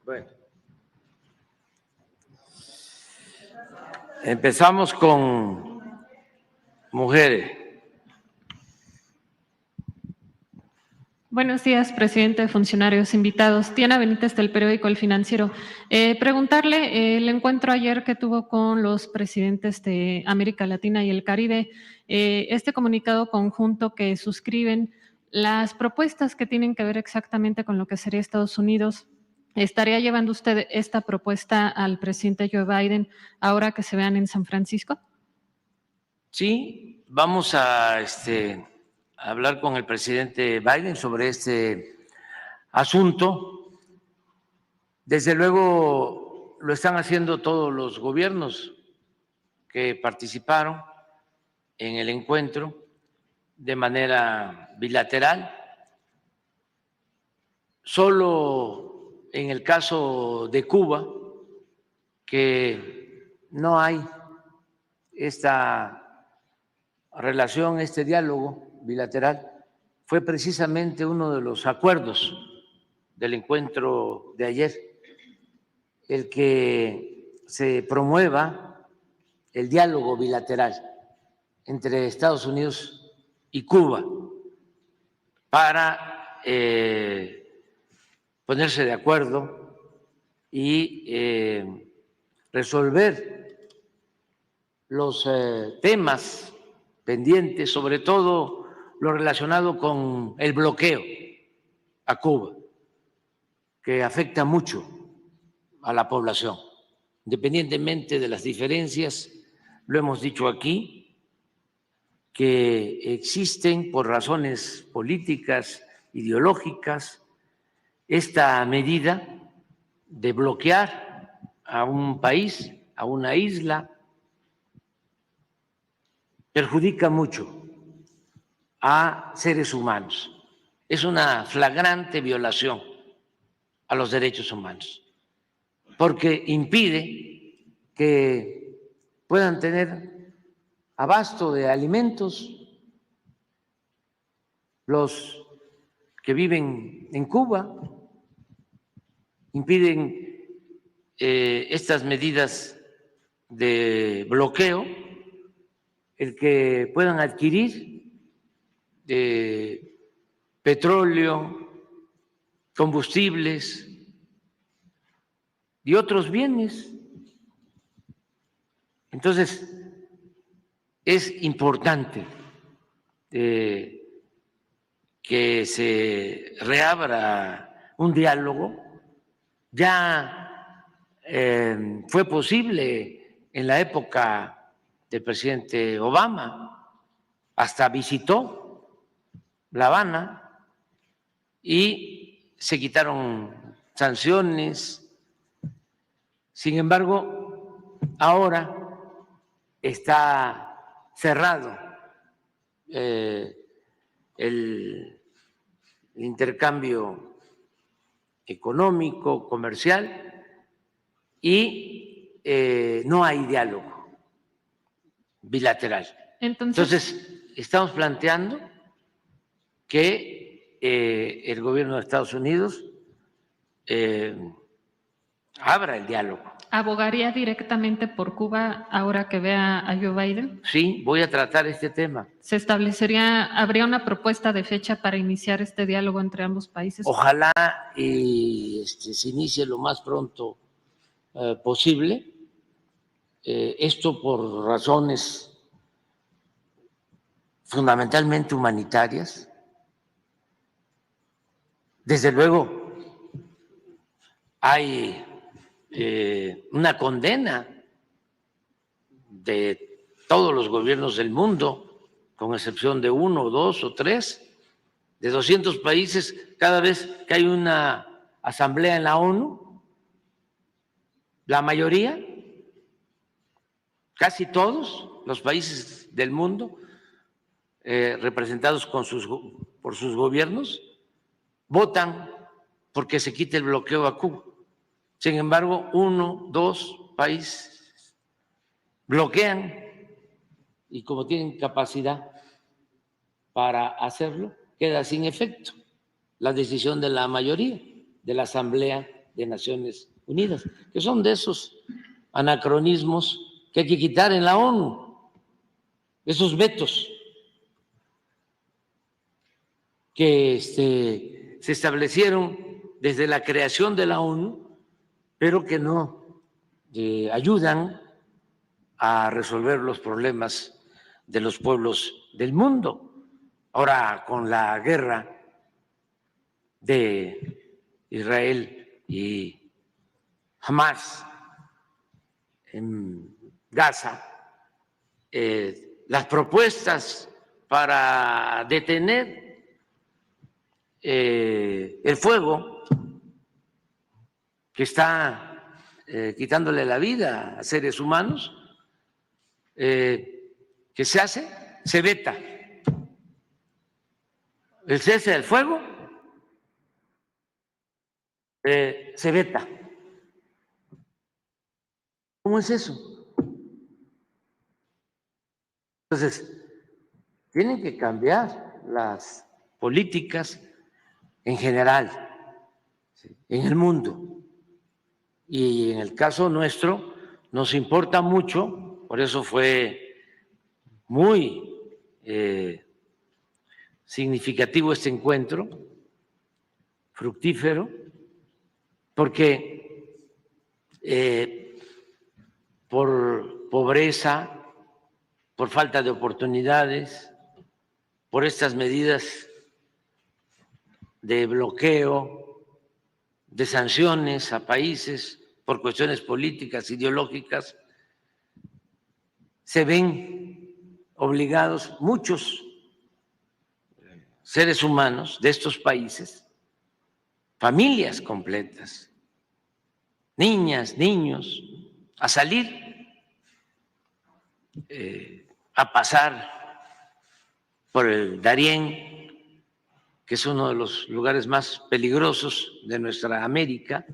Bueno, empezamos con mujeres. Buenos días, presidente, funcionarios invitados. Tiana Benítez, del periódico El Financiero. Preguntarle el encuentro ayer que tuvo con los presidentes de América Latina y el Caribe, este comunicado conjunto que suscriben, las propuestas que tienen que ver exactamente con lo que sería Estados Unidos. ¿Estaría llevando usted esta propuesta al presidente Joe Biden ahora que se vean en San Francisco? Sí, vamos a hablar con el presidente Biden sobre este asunto. Desde luego lo están haciendo todos los gobiernos que participaron en el encuentro de manera bilateral. Solo en el caso de Cuba, que no hay esta relación, este diálogo bilateral, fue precisamente uno de los acuerdos del encuentro de ayer, el que se promueva el diálogo bilateral entre Estados Unidos y Cuba para ponerse de acuerdo y resolver los temas pendientes, sobre todo lo relacionado con el bloqueo a Cuba, que afecta mucho a la población, independientemente de las diferencias. Lo hemos dicho aquí, que existen por razones políticas, ideológicas, esta medida de bloquear a un país, a una isla, perjudica mucho a seres humanos. Es una flagrante violación a los derechos humanos, porque impide que puedan tener abasto de alimentos los que viven en Cuba, impiden estas medidas de bloqueo el que puedan adquirir petróleo, combustibles y otros bienes. Entonces, es importante que se reabra un diálogo. Ya fue posible en la época del presidente Obama, hasta visitó La Habana y se quitaron sanciones. Sin embargo, ahora está cerrado el intercambio económico, comercial, y no hay diálogo bilateral. Entonces, estamos planteando que el gobierno de Estados Unidos abra el diálogo. ¿Abogaría directamente por Cuba ahora que vea a Joe Biden? Sí, voy a tratar este tema. ¿Habría una propuesta de fecha para iniciar este diálogo entre ambos países? Ojalá y se inicie lo más pronto posible. Esto por razones fundamentalmente humanitarias. Desde luego, hay una condena de todos los gobiernos del mundo, con excepción de 1, 2 o 3, de 200 países, cada vez que hay una asamblea en la ONU, la mayoría, casi todos los países del mundo, representados por sus gobiernos, votan porque se quite el bloqueo a Cuba. Sin embargo, 1, 2 países bloquean y como tienen capacidad para hacerlo, queda sin efecto la decisión de la mayoría de la Asamblea de Naciones Unidas, que son de esos anacronismos que hay que quitar en la ONU, esos vetos que se establecieron desde la creación de la ONU, pero que no ayudan a resolver los problemas de los pueblos del mundo. Ahora, con la guerra de Israel y Hamas en Gaza, las propuestas para detener el fuego que está quitándole la vida a seres humanos, que se hace, se veta. El cese del fuego se veta. ¿Cómo es eso? Entonces, tienen que cambiar las políticas en general, en el mundo. Y en el caso nuestro, nos importa mucho, por eso fue muy significativo este encuentro, fructífero, porque por pobreza, por falta de oportunidades, por estas medidas de bloqueo, de sanciones a países por cuestiones políticas, ideológicas, se ven obligados muchos seres humanos de estos países, familias completas, niñas, niños, a salir, a pasar por el Darién, que es uno de los lugares más peligrosos de nuestra América,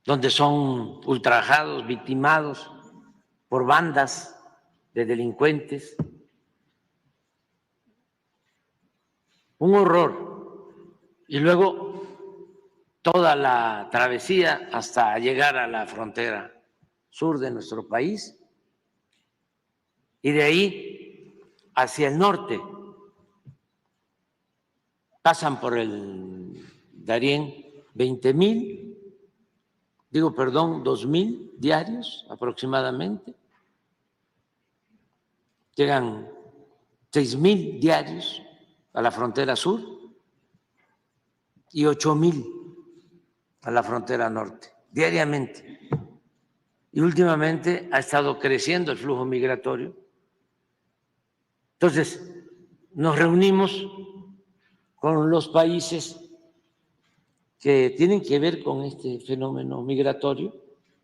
donde son ultrajados, victimados por bandas de delincuentes. Un horror. Y luego toda la travesía hasta llegar a la frontera sur de nuestro país y de ahí hacia el norte. Pasan por el Darién 2,000 diarios aproximadamente. Llegan 6,000 diarios a la frontera sur y 8,000 a la frontera norte, diariamente. Y últimamente ha estado creciendo el flujo migratorio. Entonces, nos reunimos con los países que tienen que ver con este fenómeno migratorio,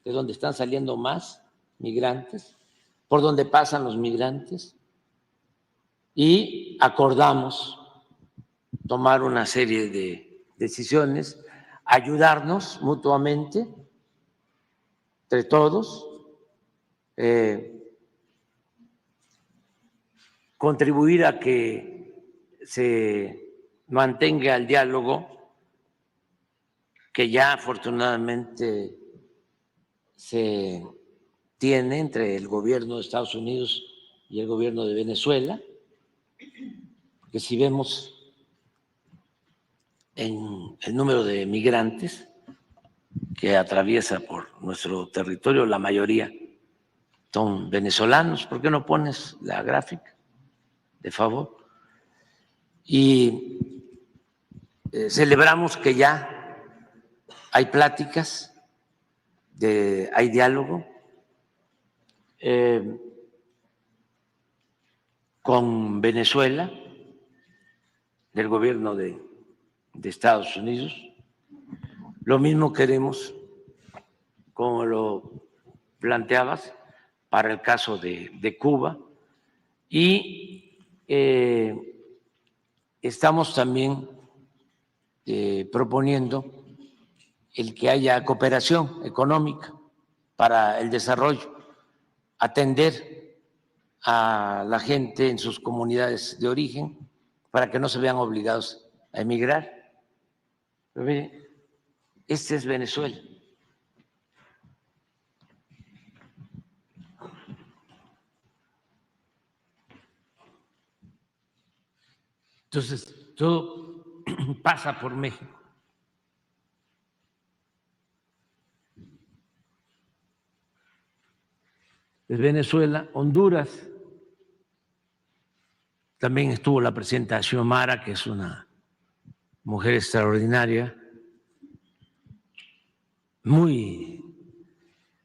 de donde están saliendo más migrantes, por donde pasan los migrantes, y acordamos tomar una serie de decisiones, ayudarnos mutuamente, entre todos, contribuir a que se mantenga el diálogo que ya afortunadamente se tiene entre el gobierno de Estados Unidos y el gobierno de Venezuela, que si vemos en el número de migrantes que atraviesa por nuestro territorio, la mayoría son venezolanos. ¿Por qué no pones la gráfica, de favor? Y celebramos que ya hay pláticas, hay diálogo con Venezuela, del gobierno de Estados Unidos. Lo mismo queremos, como lo planteabas, para el caso de Cuba. Y estamos también proponiendo el que haya cooperación económica para el desarrollo, atender a la gente en sus comunidades de origen para que no se vean obligados a emigrar. Pero mire, este es Venezuela. Entonces, todo pasa por México. Es Venezuela, Honduras. También estuvo la presidenta Xiomara, que es una mujer extraordinaria, muy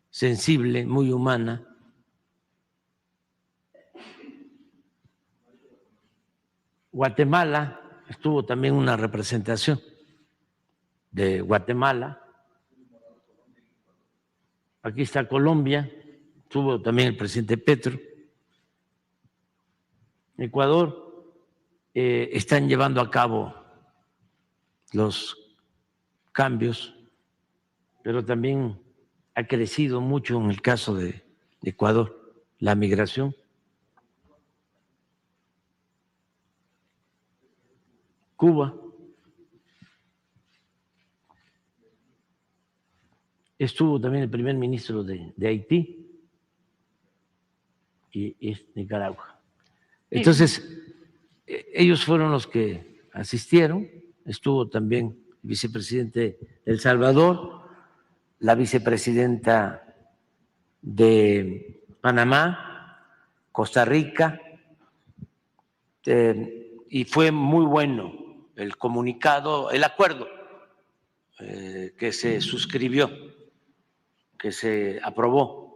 sensible, muy humana. Guatemala, estuvo también una representación de Guatemala. Aquí está Colombia, estuvo también el presidente Petro. Ecuador, están llevando a cabo los cambios, pero también ha crecido mucho en el caso de Ecuador la migración. Cuba, estuvo también el primer ministro de Haití y Nicaragua. Entonces, ellos fueron los que asistieron, estuvo también el vicepresidente de El Salvador, la vicepresidenta de Panamá, Costa Rica, y fue muy bueno el comunicado, el acuerdo que se suscribió, que se aprobó.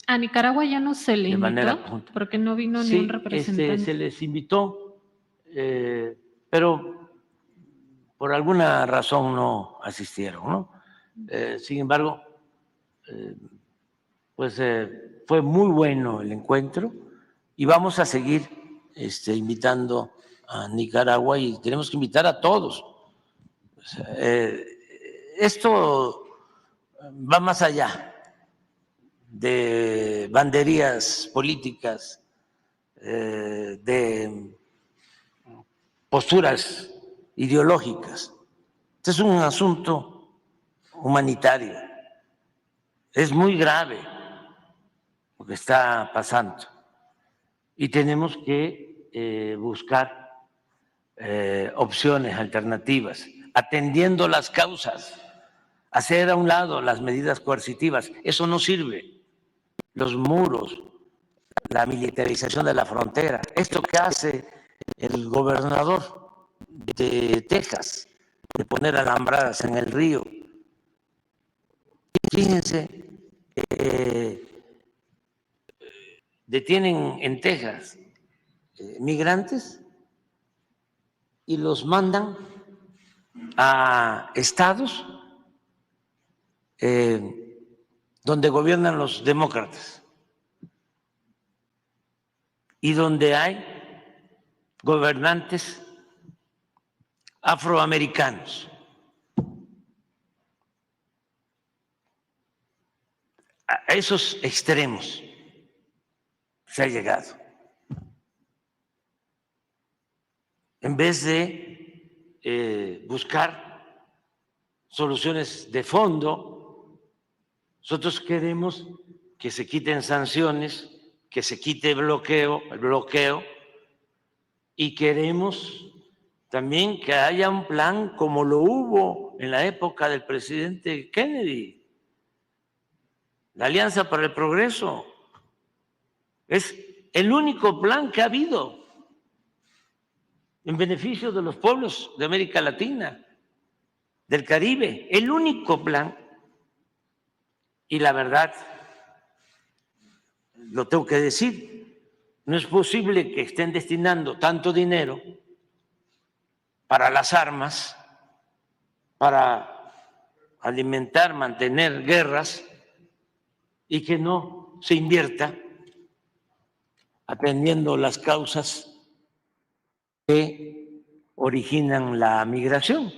A Nicaragua ya no se le de invitó manera conjunta. porque no vino Sí, ni un representante. se les invitó, pero por alguna razón no asistieron, ¿no? Sin embargo, pues fue muy bueno el encuentro y vamos a seguir invitando a Nicaragua y tenemos que invitar a todos. O sea, esto va más allá de banderías políticas, de posturas ideológicas. Este es un asunto humanitario. Es muy grave lo que está pasando y tenemos que buscar opciones alternativas, atendiendo las causas, hacer a un lado las medidas coercitivas. Eso no sirve. Los muros, la militarización de la frontera, esto que hace el gobernador de Texas, de poner alambradas en el río. Fíjense, detienen en Texas migrantes y los mandan a estados donde gobiernan los demócratas y donde hay gobernantes afroamericanos. A esos extremos se ha llegado. En vez de buscar soluciones de fondo, nosotros queremos que se quiten sanciones, que se quite el bloqueo, y queremos también que haya un plan como lo hubo en la época del presidente Kennedy. La Alianza para el Progreso es el único plan que ha habido en beneficio de los pueblos de América Latina, del Caribe, el único plan. Y la verdad, lo tengo que decir, no es posible que estén destinando tanto dinero para las armas, para alimentar, mantener guerras, y que no se invierta atendiendo las causas que originan la migración.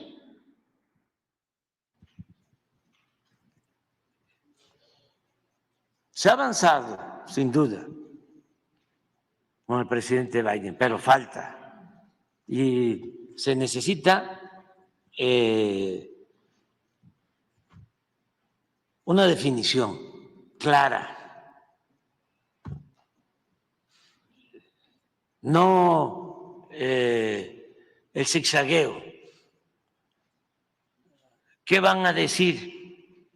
Se ha avanzado, sin duda, con el presidente Biden, pero falta. Y se necesita una definición clara, no el zigzagueo. ¿Qué van a decir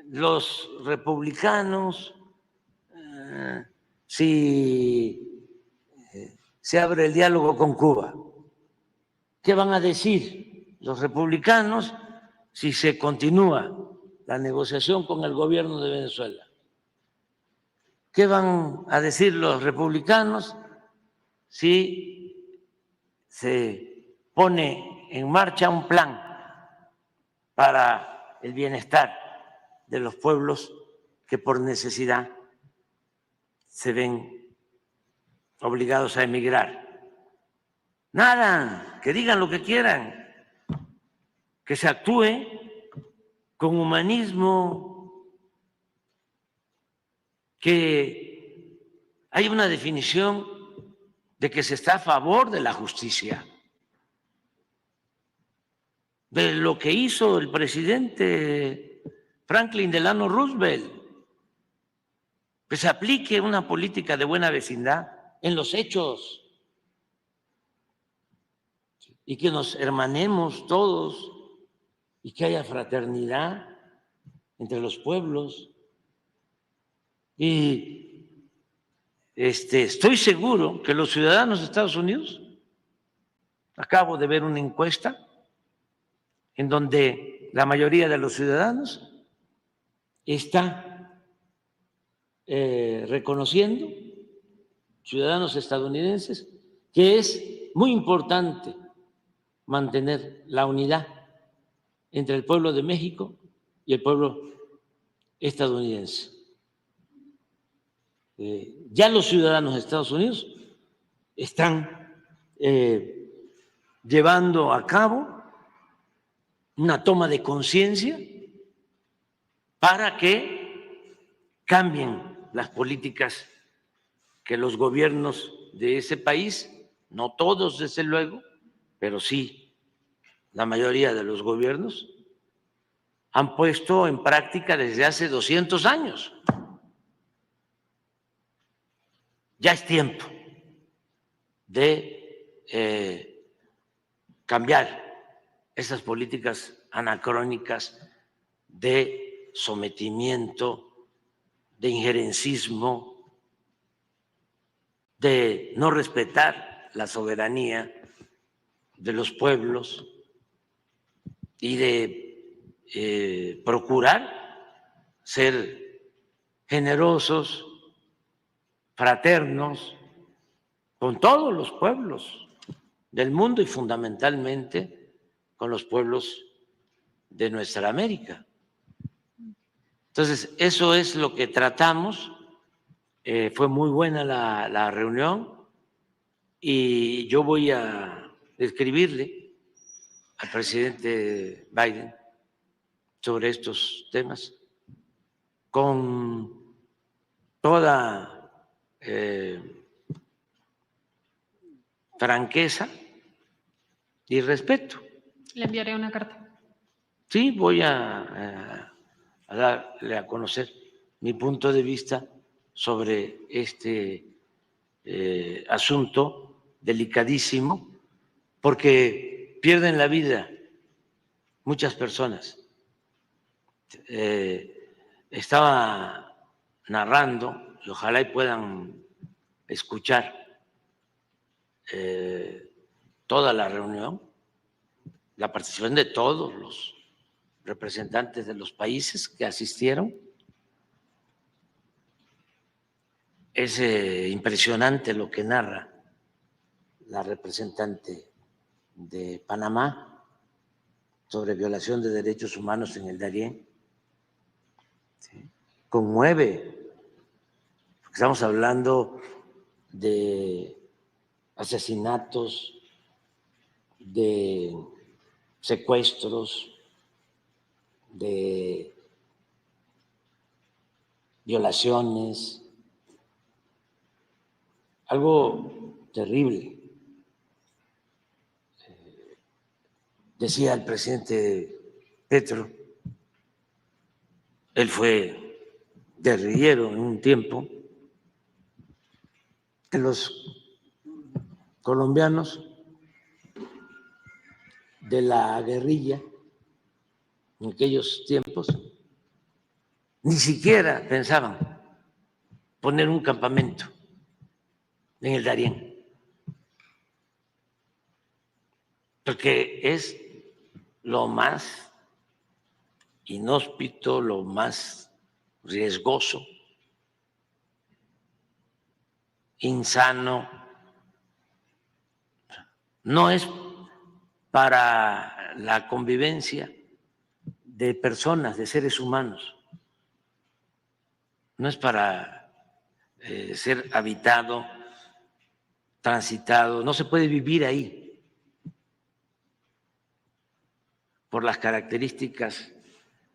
los republicanos si se abre el diálogo con Cuba? ¿Qué van a decir los republicanos si se continúa la negociación con el gobierno de Venezuela? ¿Qué van a decir los republicanos si se pone en marcha un plan para el bienestar de los pueblos que por necesidad se ven obligados a emigrar? Nada, que digan lo que quieran, que se actúe con humanismo, que hay una definición de que se está a favor de la justicia, de lo que hizo el presidente Franklin Delano Roosevelt, que se aplique una política de buena vecindad en los hechos y que nos hermanemos todos y que haya fraternidad entre los pueblos. Y estoy seguro que los ciudadanos de Estados Unidos, acabo de ver una encuesta en donde la mayoría de los ciudadanos está reconociendo, ciudadanos estadounidenses, que es muy importante mantener la unidad entre el pueblo de México y el pueblo estadounidense. Ya los ciudadanos de Estados Unidos están llevando a cabo una toma de conciencia para que cambien las políticas que los gobiernos de ese país, no todos desde luego, pero sí la mayoría de los gobiernos, han puesto en práctica desde hace 200 años. Ya es tiempo de cambiar esas políticas anacrónicas de sometimiento, de injerencismo, de no respetar la soberanía de los pueblos y de procurar ser generosos, fraternos con todos los pueblos del mundo y fundamentalmente con los pueblos de nuestra América. Entonces, eso es lo que tratamos. Fue muy buena la reunión y yo voy a escribirle al presidente Biden sobre estos temas con toda franqueza y respeto. Le enviaré una carta. Sí, voy a darle a conocer mi punto de vista sobre este asunto delicadísimo, porque pierden la vida muchas personas. Estaba narrando, y ojalá y puedan escuchar toda la reunión, la participación de todos los representantes de los países que asistieron. Es impresionante lo que narra la representante de Panamá sobre violación de derechos humanos en el Darién. ¿Sí? Conmueve. Estamos hablando de asesinatos, de secuestros, de violaciones, algo terrible. Decía el presidente Petro Él fue guerrillero en un tiempo, que los colombianos de la guerrilla en aquellos tiempos ni siquiera pensaban poner un campamento en el Darién, porque es lo más inhóspito, lo más riesgoso, insano. No es para la convivencia de personas, de seres humanos. No es para ser habitado, transitado. No se puede vivir ahí por las características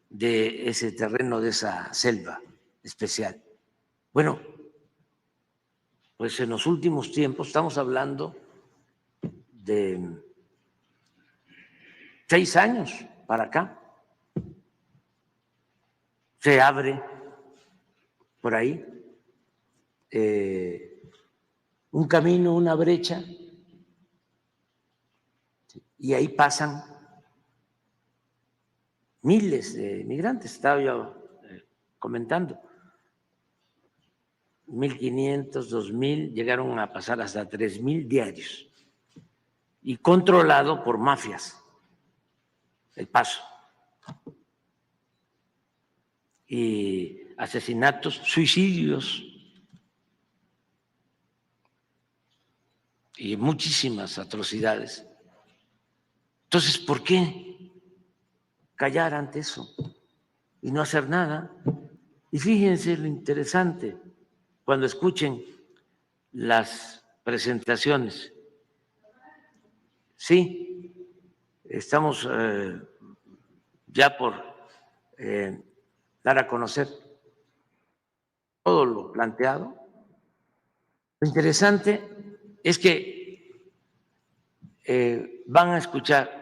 de ese terreno, de esa selva especial. Bueno, pues en los últimos tiempos, estamos hablando de 6 años para acá, se abre por ahí un camino, una brecha, y ahí pasan miles de migrantes. Estaba yo comentando, 1.500, 2.000, llegaron a pasar hasta 3.000 diarios, y controlado por mafias, el paso. Y asesinatos, suicidios y muchísimas atrocidades. Entonces, ¿por qué callar ante eso y no hacer nada? Y fíjense lo interesante, cuando escuchen las presentaciones. Sí, estamos ya por dar a conocer todo lo planteado. Lo interesante es que van a escuchar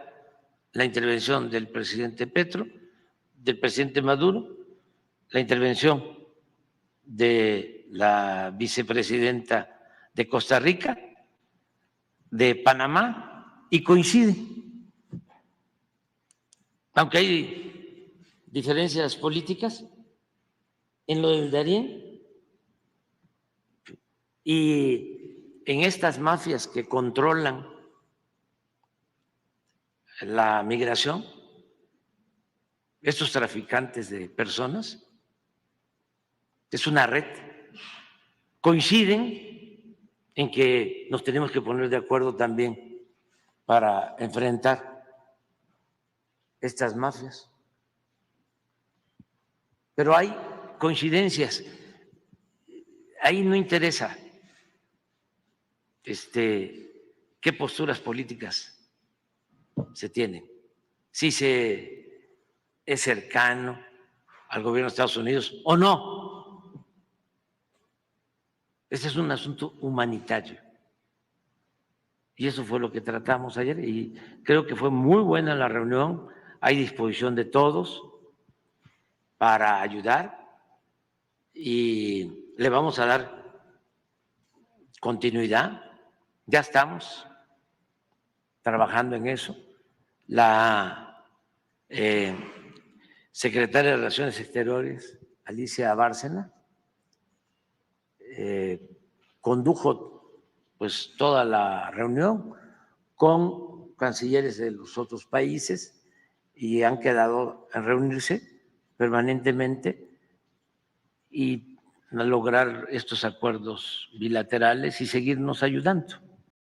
la intervención del presidente Petro, del presidente Maduro, la intervención de la vicepresidenta de Costa Rica, de Panamá, y coincide. Aunque hay diferencias políticas en lo del Darién y en estas mafias que controlan la migración, estos traficantes de personas, es una red, coinciden en que nos tenemos que poner de acuerdo también para enfrentar estas mafias. Pero hay coincidencias, ahí no interesa qué posturas políticas se tienen, si se es cercano al gobierno de Estados Unidos o no. Este es un asunto humanitario. Y eso fue lo que tratamos ayer, y creo que fue muy buena la reunión. Hay disposición de todos para ayudar y le vamos a dar continuidad. Ya estamos trabajando en eso. La secretaria de Relaciones Exteriores, Alicia Bárcena, condujo pues toda la reunión con cancilleres de los otros países y han quedado en reunirse permanentemente y lograr estos acuerdos bilaterales y seguirnos ayudando.